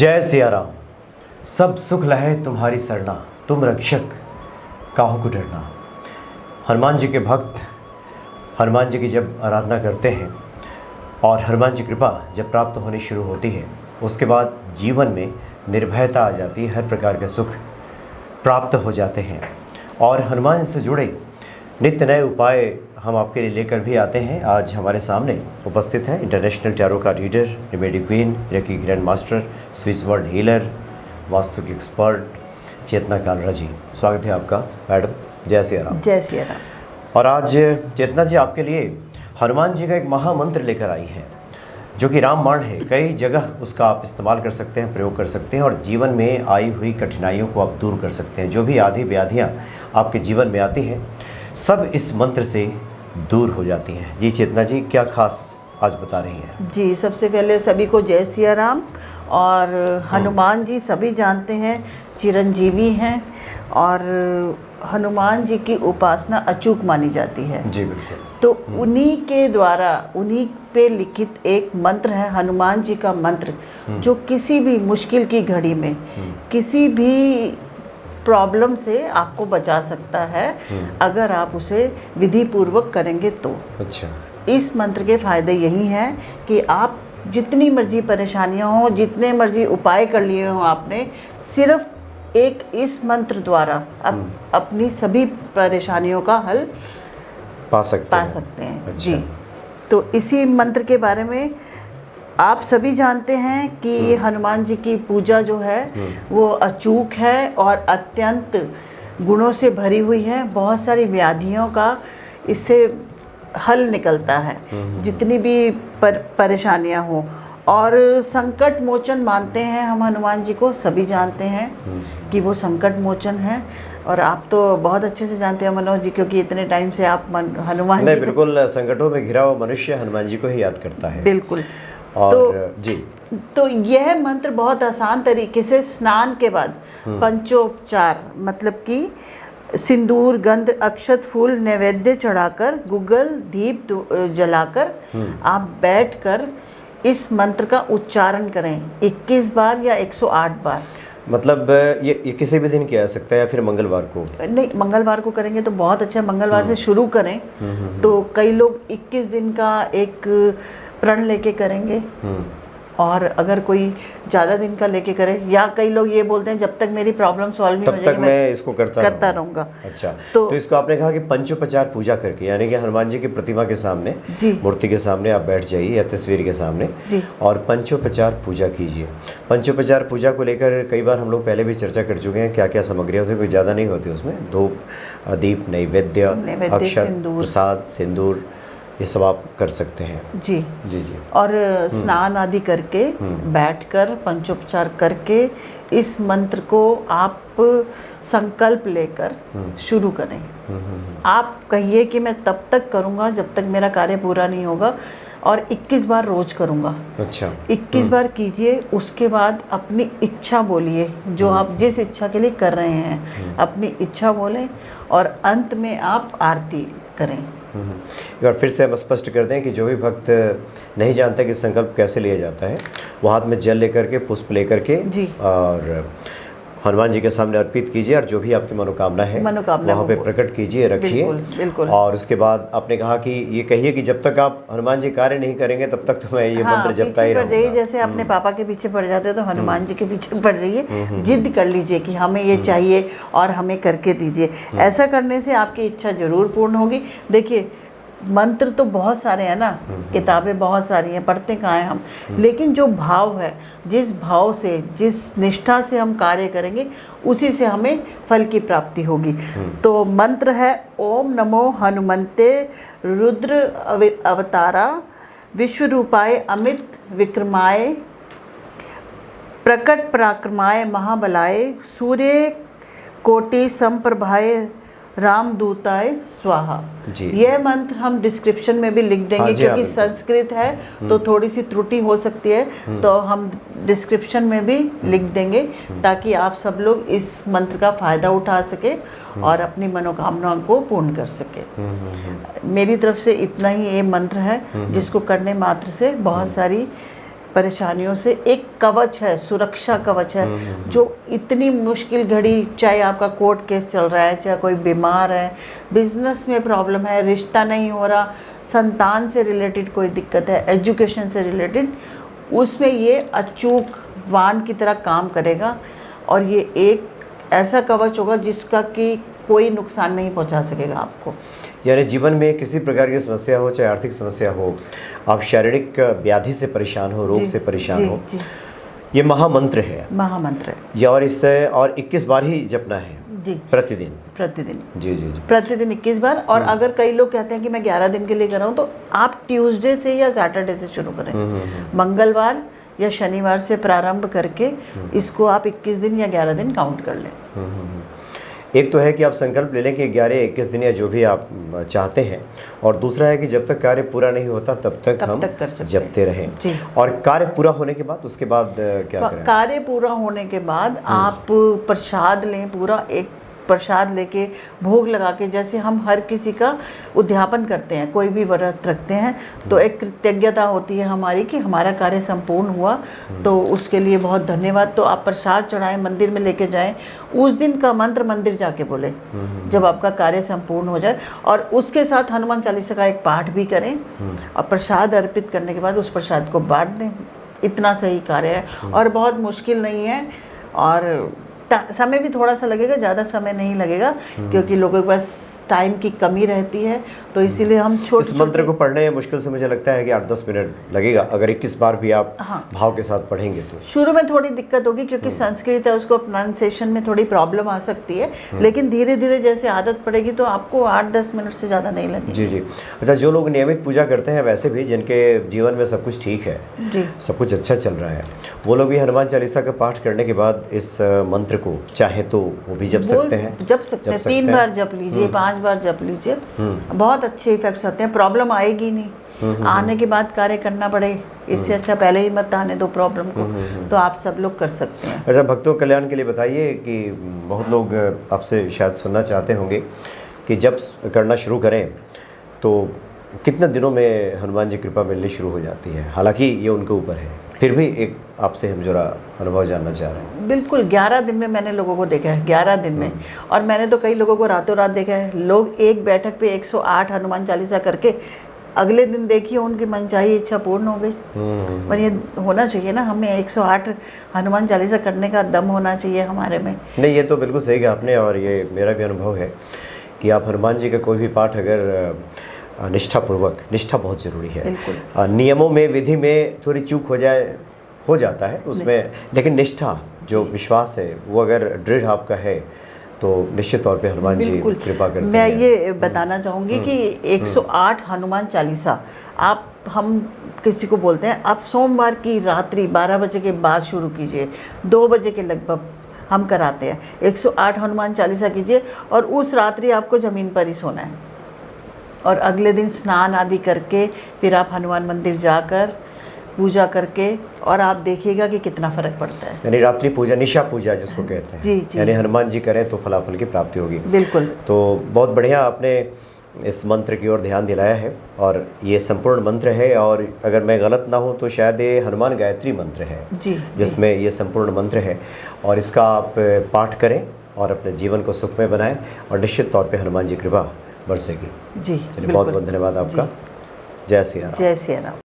जय सिया राम। सब सुख लहे तुम्हारी सरना, तुम रक्षक काहू को डरना। हनुमान जी के भक्त हनुमान जी की जब आराधना करते हैं और हनुमान जी कृपा जब प्राप्त होनी शुरू होती है, उसके बाद जीवन में निर्भयता आ जाती है, हर प्रकार के सुख प्राप्त हो जाते हैं। और हनुमान से जुड़े नित्य नए उपाय हम आपके लिए लेकर भी आते हैं। आज हमारे सामने उपस्थित हैं international tarot card reader, remedy queen, reiki grand master, Swiss world healer, vastu की एक्सपर्ट चेतना कालरा जी। स्वागत है आपका मैडम। जय सिया राम। जय सिया राम। और आज चेतना जी आपके लिए हनुमान जी का एक महामंत्र लेकर आई है जो कि रामबाण है। कई जगह उसका आप इस्तेमाल कर सकते हैं, प्रयोग कर सकते हैं और जीवन में आई हुई कठिनाइयों को आप दूर कर सकते हैं। जो भी आधी व्याधियाँ आपके जीवन में आती हैं, सब इस मंत्र से दूर हो जाती हैं। जी चेतना जी, क्या खास आज बता रही हैं? जी, सबसे पहले सभी को जय सिया राम। और हनुमान जी सभी जानते हैं चिरंजीवी हैं और हनुमान जी की उपासना अचूक मानी जाती है। जी बिल्कुल। तो उन्हीं के द्वारा, उन्हीं पे लिखित एक मंत्र है हनुमान जी का मंत्र, जो किसी भी मुश्किल की घड़ी में किसी भी प्रॉब्लम से आपको बचा सकता है, अगर आप उसे विधि पूर्वक करेंगे तो। अच्छा। इस मंत्र के फायदे यही हैं कि आप जितनी मर्जी परेशानियां हो, जितने मर्जी उपाय कर लिए हो आपने, सिर्फ एक इस मंत्र द्वारा अपनी सभी परेशानियों का हल पा सकते हैं। अच्छा। जी, तो इसी मंत्र के बारे में आप सभी जानते हैं कि हनुमान जी की पूजा जो है वो अचूक है और अत्यंत गुणों से भरी हुई है। बहुत सारी व्याधियों का इससे हल निकलता है, जितनी भी परेशानियां हो। और संकट मोचन मानते हैं हम हनुमान जी को, सभी जानते हैं कि वो संकट मोचन है। और आप तो बहुत अच्छे से जानते हैं मनोज जी, क्योंकि इतने टाइम से आप हनुमान जी बिल्कुल संकटों में घिरा हुआ मनुष्य हनुमान जी को ही याद करता है। बिल्कुल। और जी, तो यह मंत्र बहुत आसान तरीके से स्नान के बाद पंचोपचार, मतलब कि सिंदूर, गंध, अक्षत, फूल, नैवेद्य चढ़ाकर, गुग्गल, दीप जलाकर आप बैठकर इस मंत्र का उच्चारण करें 21 बार या 108 बार। मतलब ये किसी भी दिन किया जा सकता है या फिर मंगलवार को? नहीं, मंगलवार को करेंगे तो बहुत अच्छा। मंगलवार से शुरू करें तो कई लोग 21 दिन का एक प्रण लेके करेंगे, और अगर कोई ज़्यादा दिन का लेके करे, या कई लोग ये बोलते हैं जब तक मेरी प्रॉब्लम सॉल्व नहीं हो जाएगी मैं इसको करता रहूँगा। अच्छा। तो इसको आपने कहा कि पंचोपचार पूजा करके, यानी कि हनुमान जी की प्रतिमा के सामने, मूर्ति के सामने आप बैठ जाइए या तस्वीर के सामने और पंचोपचार पूजा कीजिए। पंचोपचार पूजा को लेकर कई बार हम लोग पहले भी चर्चा कर चुके हैं, क्या क्या सामग्रियाँ होती है, कोई ज़्यादा नहीं होती उसमें। धूप, दीप, नैवेद्य, अक्षत, प्रसाद, सिंदूर, ये सब आप कर सकते हैं। जी जी जी। और स्नान आदि करके बैठकर पंचोपचार करके इस मंत्र को आप संकल्प लेकर शुरू करें। आप कहिए कि मैं तब तक करूँगा जब तक मेरा कार्य पूरा नहीं होगा, और 21 बार रोज करूँगा। अच्छा। 21 बार कीजिए। उसके बाद अपनी इच्छा बोलिए, जो आप जिस इच्छा के लिए कर रहे हैं अपनी इच्छा बोलें, और अंत में आप आरती करें। एक बार फिर से हम स्पष्ट कर दें कि जो भी भक्त नहीं जानते कि संकल्प कैसे लिया जाता है, वो हाथ में जल लेकर के, पुष्प लेकर के और हनुमान जी के सामने अर्पित कीजिए, और जो भी आपकी मनोकामना है वहाँ पे प्रकट कीजिए, रखिए। बिल्कुल। और उसके बाद आपने कहा कि ये कहिए कि जब तक आप हनुमान जी कार्य नहीं करेंगे तब तक तो मैं ये मंत्र जपता ही रहूँगा। जैसे अपने पापा के पीछे पड़ जाते हैं तो हनुमान जी के पीछे पड़ जाइए, जिद कर लीजिए कि हमें ये चाहिए और हमें करके दीजिए। ऐसा करने से आपकी इच्छा जरूर पूर्ण होगी। देखिए, मंत्र तो बहुत सारे हैं ना, किताबें बहुत सारी हैं, पढ़ते कहाँ हैं हम, लेकिन जो भाव है, जिस भाव से, जिस निष्ठा से हम कार्य करेंगे, उसी से हमें फल की प्राप्ति होगी। तो मंत्र है ओम नमो हनुमंते रुद्र अवतारा विश्वरूपाय अमित विक्रमाय प्रकट पराक्रमाय महाबलाय सूर्य कोटि संप्रभाय रामदूताय स्वाहा। यह मंत्र हम डिस्क्रिप्शन में भी लिख देंगे, क्योंकि संस्कृत है तो थोड़ी सी त्रुटि हो सकती है, तो हम डिस्क्रिप्शन में भी लिख देंगे ताकि आप सब लोग इस मंत्र का फ़ायदा उठा सके और अपनी मनोकामनाओं को पूर्ण कर सके। मेरी तरफ से इतना ही ये मंत्र है, जिसको करने मात्र से बहुत सारी परेशानियों से एक कवच है, सुरक्षा कवच है, जो इतनी मुश्किल घड़ी, चाहे आपका कोर्ट केस चल रहा है, चाहे कोई बीमार है, बिजनेस में प्रॉब्लम है, रिश्ता नहीं हो रहा, संतान से रिलेटेड कोई दिक्कत है, एजुकेशन से रिलेटेड, उसमें ये अचूक वाण की तरह काम करेगा। और ये एक ऐसा कवच होगा जिसका कि कोई नुकसान नहीं पहुंचा सकेगा आपको। यानी जीवन में किसी प्रकार की समस्या हो, चाहे आर्थिक समस्या हो, आप शारीरिक व्याधि से परेशान हो, रोग से परेशान हो, ये महामंत्र है। महामंत्र है ये, और इससे और 21 बार ही जपना है जी, प्रतिदिन। जी जी प्रतिदिन 21 बार। और अगर कई लोग कहते हैं कि मैं 11 दिन के लिए कर रहा हूँ, तो आप ट्यूसडे से या सैटरडे से शुरू करें। मंगलवार या शनिवार से प्रारंभ करके इसको आप 21 दिन या 11 दिन काउंट कर लें। एक तो है कि आप संकल्प ले लें कि 11-21 दिन या जो भी आप चाहते हैं, और दूसरा है कि जब तक कार्य पूरा नहीं होता तब तक हम जपते रहें। और कार्य पूरा होने के बाद उसके बाद क्या करें? कार्य पूरा होने के बाद आप प्रसाद लें, पूरा एक प्रसाद लेके भोग लगा के, जैसे हम हर किसी का उद्यापन करते हैं, कोई भी व्रत रखते हैं तो एक कृतज्ञता होती है हमारी कि हमारा कार्य संपूर्ण हुआ, तो उसके लिए बहुत धन्यवाद। तो आप प्रसाद चढ़ाएं, मंदिर में लेके जाएं, उस दिन का मंत्र मंदिर जाके बोले जब आपका कार्य संपूर्ण हो जाए, और उसके साथ हनुमान चालीसा का एक पाठ भी करें, और प्रसाद अर्पित करने के बाद उस प्रसाद को बांट दें। इतना सही कार्य है और बहुत मुश्किल नहीं है, और समय भी थोड़ा सा लगेगा, ज़्यादा समय नहीं लगेगा, क्योंकि लोगों के पास टाइम की कमी रहती है, तो इसीलिए हम छोटे इस मंत्र को पढ़ने में मुश्किल से मुझे लगता है कि 8-10 मिनट लगेगा, अगर 21 बार भी आप भाव के साथ पढ़ेंगे तो। शुरू में थोड़ी दिक्कत होगी क्योंकि संस्कृत है, उसको प्रोनाउंसिएशन में थोड़ी प्रॉब्लम आ सकती है, लेकिन धीरे धीरे जैसे आदत पड़ेगी तो आपको 8-10 मिनट से ज़्यादा नहीं लगेगी। जी। अच्छा, जो लोग नियमित पूजा करते हैं, वैसे भी जिनके जीवन में सब कुछ ठीक है, सब कुछ अच्छा चल रहा है, वो लोग भी हनुमान चालीसा का पाठ करने के बाद इस मंत्र को चाहे तो वो भी जप सकते हैं। जप सकते हैं, 3 बार जप लीजिए, 5 बार जप लीजिए, बहुत अच्छे इफेक्ट्स आते हैं, प्रॉब्लम आएगी नहीं। आने के बाद कार्य करना पड़े, इससे अच्छा पहले ही मत आने दो प्रॉब्लम को। तो आप सब लोग कर सकते हैं। अच्छा, भक्तों कल्याण के लिए बताइए कि बहुत लोग आपसे शायद सुनना चाहते होंगे कि जब करना शुरू करें तो कितने दिनों में हनुमान जी कृपा मिलनी शुरू हो जाती है? हालांकि ये उनके ऊपर है, फिर भी एक आपसे हम जरा अनुभव जानना चाह रहे हैं। बिल्कुल, 11 दिन में मैंने लोगों को देखा है, 11 दिन में। और मैंने तो कई लोगों को रातों रात देखा है। लोग एक बैठक पे 108 हनुमान चालीसा करके अगले दिन देखिए उनकी मनचाही इच्छा पूर्ण हो गई। पर ये होना चाहिए ना, हमें 108 हनुमान चालीसा करने का दम होना चाहिए हमारे में। नहीं, ये तो बिल्कुल सही कहा आपने, और ये मेरा भी अनुभव है कि आप हनुमान जी का कोई भी पाठ अगर निष्ठापूर्वक, निष्ठा बहुत ज़रूरी है। नियमों में, विधि में थोड़ी चूक हो जाता है उसमें, लेकिन निष्ठा, जो विश्वास है, वो अगर दृढ़ आपका है तो निश्चित तौर पे हनुमान जी कृपा करते हैं। मैं ये बताना चाहूँगी कि 108 हनुमान चालीसा हम किसी को बोलते हैं, आप सोमवार की रात्रि 12 बजे के बाद शुरू कीजिए, 2 बजे के लगभग हम कराते हैं। 108 हनुमान चालीसा कीजिए, और उस रात्रि आपको ज़मीन पर ही सोना है, और अगले दिन स्नान आदि करके फिर आप हनुमान मंदिर जाकर पूजा करके, और आप देखिएगा कि कितना फ़र्क पड़ता है। यानी रात्रि पूजा, निशा पूजा जिसको कहते हैं, जी। यानी हनुमान जी करें तो फलाफल की प्राप्ति होगी। बिल्कुल। तो बहुत बढ़िया आपने इस मंत्र की ओर ध्यान दिलाया है, और ये संपूर्ण मंत्र है, और अगर मैं गलत ना हूँ तो शायद ये हनुमान गायत्री मंत्र है जिसमें ये संपूर्ण मंत्र है, और इसका आप पाठ करें और अपने जीवन को सुखमय बनाएं, और निश्चित तौर पे हनुमान जी कृपा बरसेगी। जी, चलिए, बहुत बहुत धन्यवाद आपका। जय सिया राम। जय सिया राम।